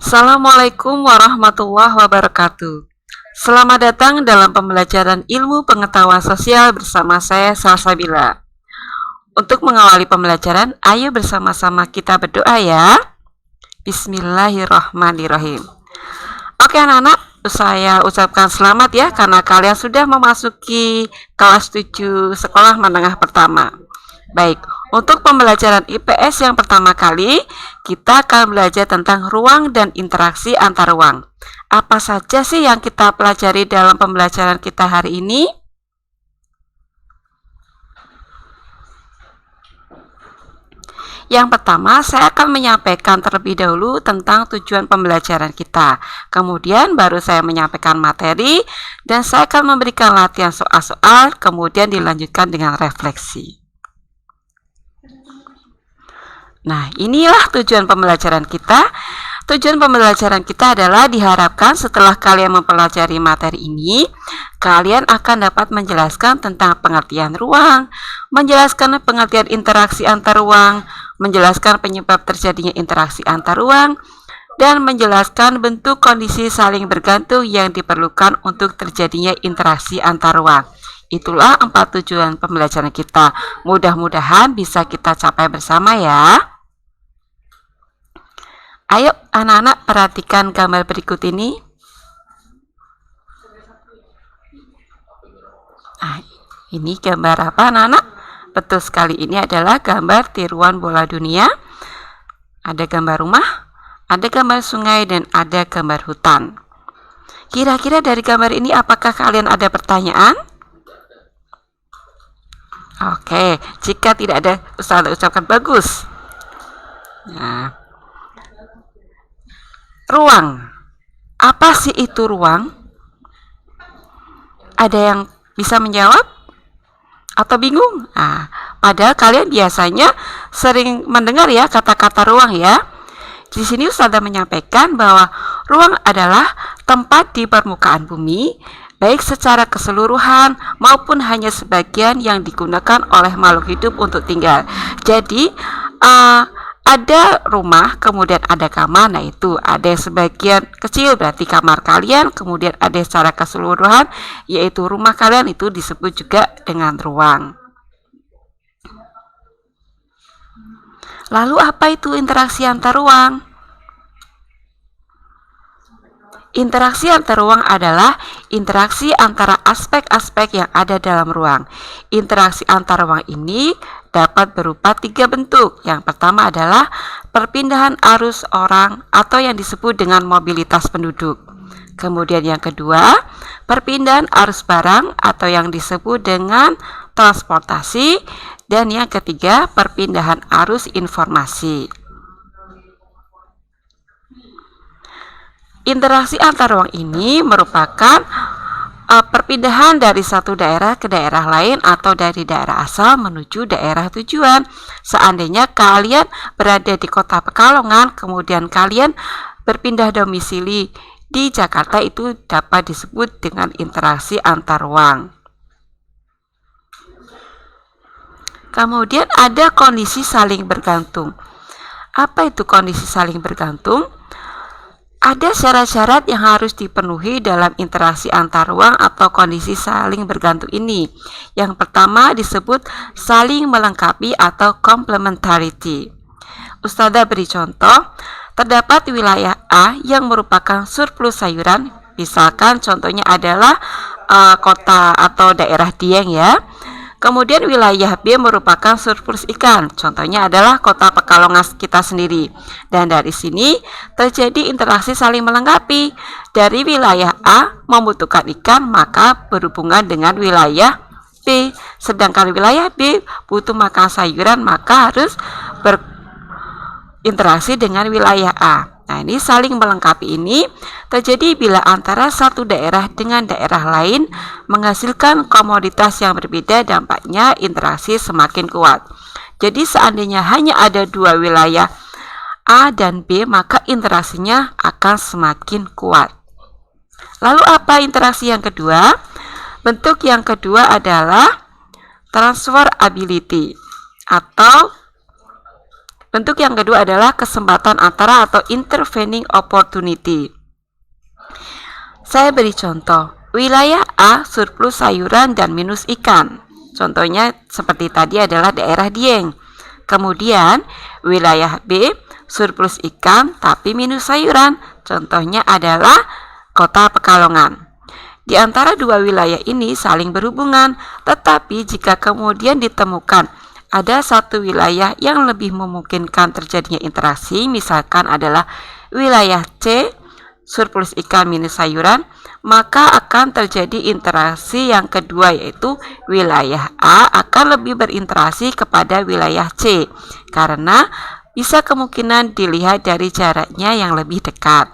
Assalamualaikum warahmatullahi wabarakatuh. Selamat datang dalam pembelajaran ilmu pengetahuan sosial bersama saya Salsabila. Untuk mengawali pembelajaran, ayo bersama-sama kita berdoa ya. Bismillahirrahmanirrahim. Oke anak-anak, saya ucapkan selamat ya karena kalian sudah memasuki kelas 7 sekolah menengah pertama. Baik, untuk pembelajaran IPS yang pertama kali, kita akan belajar tentang ruang dan interaksi antar ruang. Apa saja sih yang kita pelajari dalam pembelajaran kita hari ini? Yang pertama, saya akan menyampaikan terlebih dahulu tentang tujuan pembelajaran kita. Kemudian baru saya menyampaikan materi dan saya akan memberikan latihan soal-soal, kemudian dilanjutkan dengan refleksi. Nah, inilah tujuan pembelajaran kita. Tujuan pembelajaran kita adalah diharapkan setelah kalian mempelajari materi ini, kalian akan dapat menjelaskan tentang pengertian ruang, menjelaskan pengertian interaksi antar ruang, menjelaskan penyebab terjadinya interaksi antar ruang, dan menjelaskan bentuk kondisi saling bergantung yang diperlukan untuk terjadinya interaksi antar ruang. Itulah 4 tujuan pembelajaran kita. Mudah-mudahan bisa kita capai bersama ya. Ayo anak-anak perhatikan gambar berikut ini. Nah, ini gambar apa anak-anak? Betul sekali, ini adalah gambar tiruan bola dunia. Ada gambar rumah, ada gambar sungai, dan ada gambar hutan. Kira-kira dari gambar ini apakah kalian ada pertanyaan? Oke, jika tidak ada, Ustaz ucapkan bagus. Nah, ruang. Apa sih itu ruang? Ada yang bisa menjawab? Atau bingung? Nah, padahal kalian biasanya sering mendengar ya kata-kata ruang ya. Di sini Ustazah menyampaikan bahwa ruang adalah tempat di permukaan bumi, baik secara keseluruhan maupun hanya sebagian yang digunakan oleh makhluk hidup untuk tinggal. Jadi, ada rumah, kemudian ada kamar. Nah, itu ada yang sebagian kecil berarti kamar kalian, kemudian ada secara keseluruhan yaitu rumah kalian, itu disebut juga dengan ruang. Lalu apa itu interaksi antar ruang? Interaksi antar ruang adalah interaksi antara aspek-aspek yang ada dalam ruang. Interaksi antar ruang ini dapat berupa 3 bentuk. Yang pertama adalah perpindahan arus orang atau yang disebut dengan mobilitas penduduk. Kemudian yang kedua, perpindahan arus barang atau yang disebut dengan transportasi. Dan yang ketiga, perpindahan arus informasi. Interaksi antar ruang ini merupakan perpindahan dari satu daerah ke daerah lain atau dari daerah asal menuju daerah tujuan. Seandainya kalian berada di kota Pekalongan, kemudian kalian berpindah domisili di Jakarta, itu dapat disebut dengan interaksi antar ruang. Kemudian ada kondisi saling bergantung. Apa itu kondisi saling bergantung? Ada syarat-syarat yang harus dipenuhi dalam interaksi antar ruang atau kondisi saling bergantung ini. Yang pertama disebut saling melengkapi atau complementarity. Ustazah beri contoh, terdapat wilayah A yang merupakan surplus sayuran, misalkan contohnya adalah kota atau daerah Dieng ya. Kemudian wilayah B merupakan surplus ikan, contohnya adalah kota Pekalongan kita sendiri. Dan dari sini terjadi interaksi saling melengkapi. Dari wilayah A membutuhkan ikan, maka berhubungan dengan wilayah B. Sedangkan wilayah B butuh makan sayuran, maka harus berinteraksi dengan wilayah A. Nah, ini saling melengkapi ini terjadi bila antara satu daerah dengan daerah lain menghasilkan komoditas yang berbeda, dampaknya interaksi semakin kuat. Jadi seandainya hanya ada 2 wilayah A dan B, maka interaksinya akan semakin kuat. Lalu apa interaksi yang kedua? Bentuk yang kedua adalah transferability atau Bentuk yang kedua adalah kesempatan antara atau intervening opportunity. Saya beri contoh, wilayah A surplus sayuran dan minus ikan. Contohnya seperti tadi adalah daerah Dieng. Kemudian wilayah B surplus ikan tapi minus sayuran. Contohnya adalah Kota Pekalongan. Di antara dua wilayah ini saling berhubungan, tetapi jika kemudian ditemukan ada satu wilayah yang lebih memungkinkan terjadinya interaksi, misalkan adalah wilayah C surplus ikan minus sayuran, maka akan terjadi interaksi yang kedua, yaitu wilayah A akan lebih berinteraksi kepada wilayah C karena bisa kemungkinan dilihat dari jaraknya yang lebih dekat.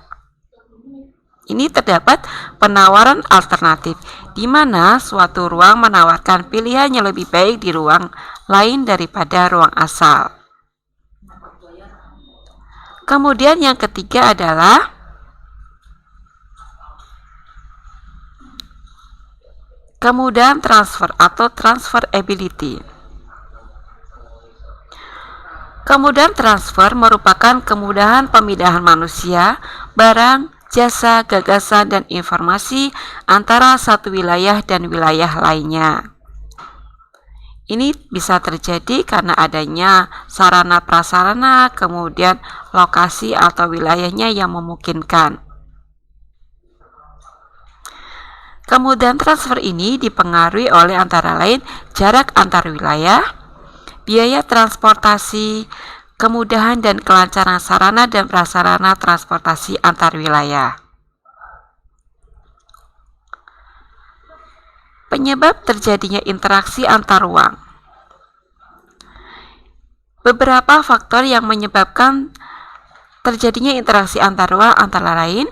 Ini terdapat penawaran alternatif, di mana suatu ruang menawarkan pilihan yang lebih baik di ruang lain daripada ruang asal. Kemudian yang ketiga adalah kemudahan transfer atau transferability. Kemudahan transfer merupakan kemudahan pemindahan manusia, barang, jasa, gagasan, dan informasi antara satu wilayah dan wilayah lainnya. Ini bisa terjadi karena adanya sarana prasarana, kemudian lokasi atau wilayahnya yang memungkinkan. Kemudahan transfer ini dipengaruhi oleh antara lain jarak antar wilayah, biaya transportasi, kemudahan dan kelancaran sarana dan prasarana transportasi antar wilayah. Penyebab terjadinya interaksi antar ruang. Beberapa faktor yang menyebabkan terjadinya interaksi antar ruang antara lain,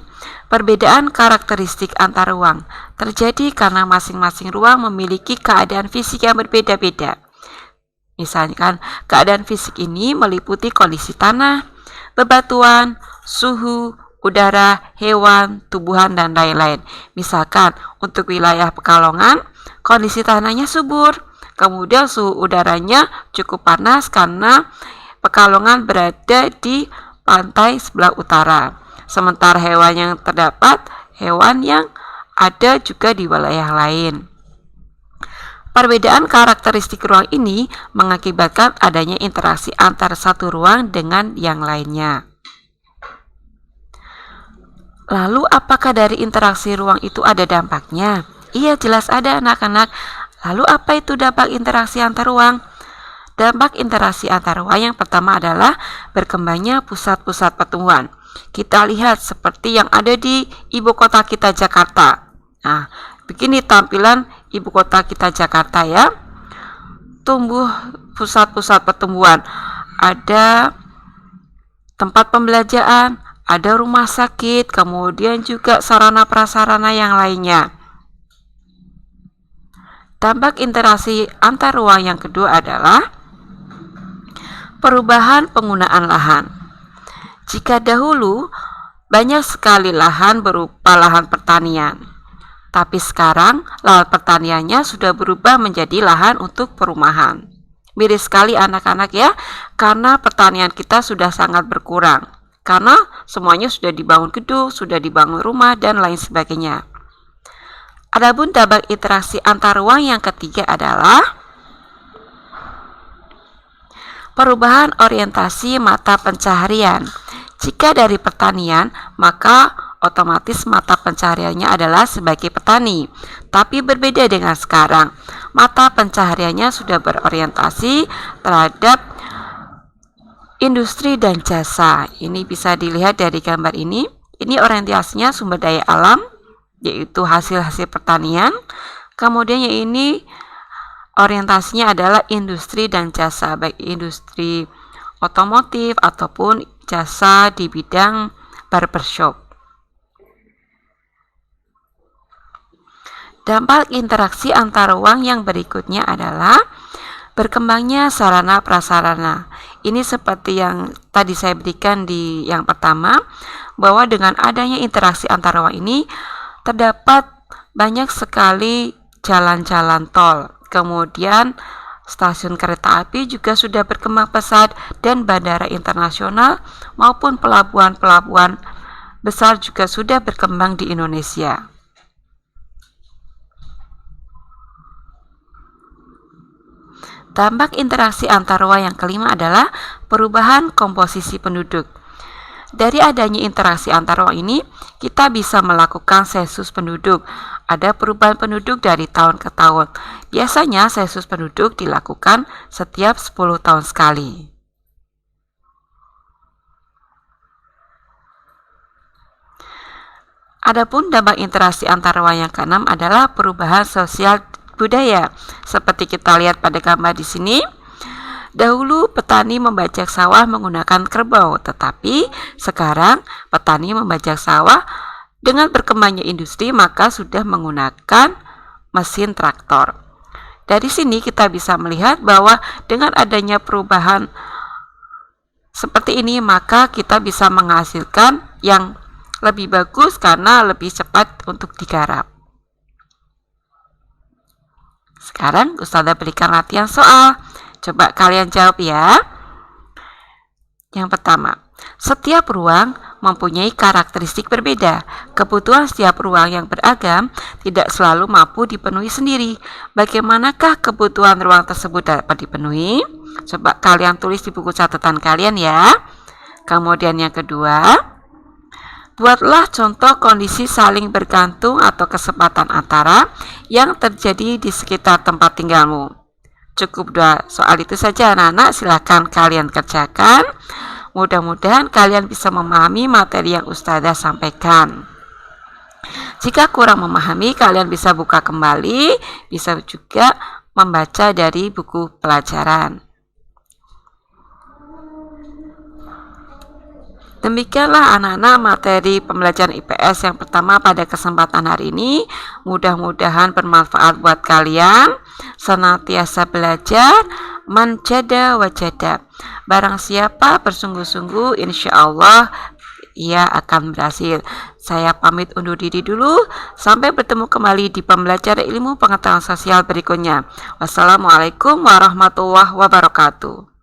perbedaan karakteristik antar ruang terjadi karena masing-masing ruang memiliki keadaan fisik yang berbeda-beda. Misalkan keadaan fisik ini meliputi kondisi tanah, bebatuan, suhu, udara, hewan, tumbuhan, dan lain-lain. Misalkan untuk wilayah Pekalongan, kondisi tanahnya subur, kemudian suhu udaranya cukup panas karena Pekalongan berada di pantai sebelah utara. Sementara hewan yang terdapat, hewan yang ada juga di wilayah lain. Perbedaan karakteristik ruang ini mengakibatkan adanya interaksi antar satu ruang dengan yang lainnya. Lalu apakah dari interaksi ruang itu ada dampaknya? Iya, jelas ada anak-anak. Lalu apa itu dampak interaksi antar ruang? Dampak interaksi antar ruang yang pertama adalah berkembangnya pusat-pusat pertumbuhan. Kita lihat seperti yang ada di ibu kota kita Jakarta. Nah, begini tampilan ibu kota kita Jakarta ya. Tumbuh pusat-pusat pertumbuhan. Ada tempat pembelajaran, ada rumah sakit, kemudian juga sarana prasarana yang lainnya. Dampak interaksi antar ruang yang kedua adalah perubahan penggunaan lahan. Jika dahulu banyak sekali lahan berupa lahan pertanian, tapi sekarang lahan pertaniannya sudah berubah menjadi lahan untuk perumahan. Miris sekali anak-anak ya, karena pertanian kita sudah sangat berkurang. Karena semuanya sudah dibangun gedung, sudah dibangun rumah, dan lain sebagainya. Adapun dampak interaksi antar ruang yang ketiga adalah perubahan orientasi mata pencaharian. Jika dari pertanian, maka otomatis mata pencahariannya adalah sebagai petani. Tapi berbeda dengan sekarang, mata pencahariannya sudah berorientasi terhadap industri dan jasa. Ini bisa dilihat dari gambar ini. Ini orientasinya sumber daya alam, yaitu hasil-hasil pertanian. Kemudian yang ini orientasinya adalah industri dan jasa, baik industri otomotif ataupun jasa di bidang barbershop. Dampak interaksi antar ruang yang berikutnya adalah berkembangnya sarana prasarana. Ini seperti yang tadi saya berikan di yang pertama, bahwa dengan adanya interaksi antar ruang ini terdapat banyak sekali jalan-jalan tol, kemudian Stasiun kereta api juga sudah berkembang pesat dan bandara internasional maupun pelabuhan-pelabuhan besar juga sudah berkembang di Indonesia. Dampak interaksi antar ruang yang kelima adalah perubahan komposisi penduduk. Dari adanya interaksi antar ruang ini, kita bisa melakukan sensus penduduk. Ada perubahan penduduk dari tahun ke tahun. Biasanya sensus penduduk dilakukan setiap 10 tahun sekali. Adapun dampak interaksi antar ruang yang keenam adalah perubahan sosial budaya. Seperti kita lihat pada gambar di sini. Dahulu petani membajak sawah menggunakan kerbau, tetapi sekarang petani membajak sawah dengan berkembangnya industri maka sudah menggunakan mesin traktor. Dari sini kita bisa melihat bahwa dengan adanya perubahan seperti ini maka kita bisa menghasilkan yang lebih bagus karena lebih cepat untuk digarap. Sekarang Ustazah berikan latihan soal. Coba kalian jawab ya. Yang pertama, setiap ruang mempunyai karakteristik berbeda. Kebutuhan setiap ruang yang beragam tidak selalu mampu dipenuhi sendiri. Bagaimanakah kebutuhan ruang tersebut dapat dipenuhi? Coba kalian tulis di buku catatan kalian ya. Kemudian yang kedua, buatlah contoh kondisi saling bergantung atau kesempatan antara yang terjadi di sekitar tempat tinggalmu. Cukup 2 soal itu saja anak-anak, silahkan kalian kerjakan. Mudah-mudahan kalian bisa memahami materi yang Ustazah sampaikan. Jika kurang memahami, kalian bisa buka kembali, bisa juga membaca dari buku pelajaran. Demikianlah anak-anak materi pembelajaran IPS yang pertama pada kesempatan hari ini. Mudah-mudahan bermanfaat buat kalian. Senantiasa belajar, man jada wajada. Barang siapa bersungguh-sungguh, insya Allah ia akan berhasil. Saya pamit undur diri dulu. Sampai bertemu kembali di pembelajaran ilmu pengetahuan sosial berikutnya. Wassalamualaikum warahmatullahi wabarakatuh.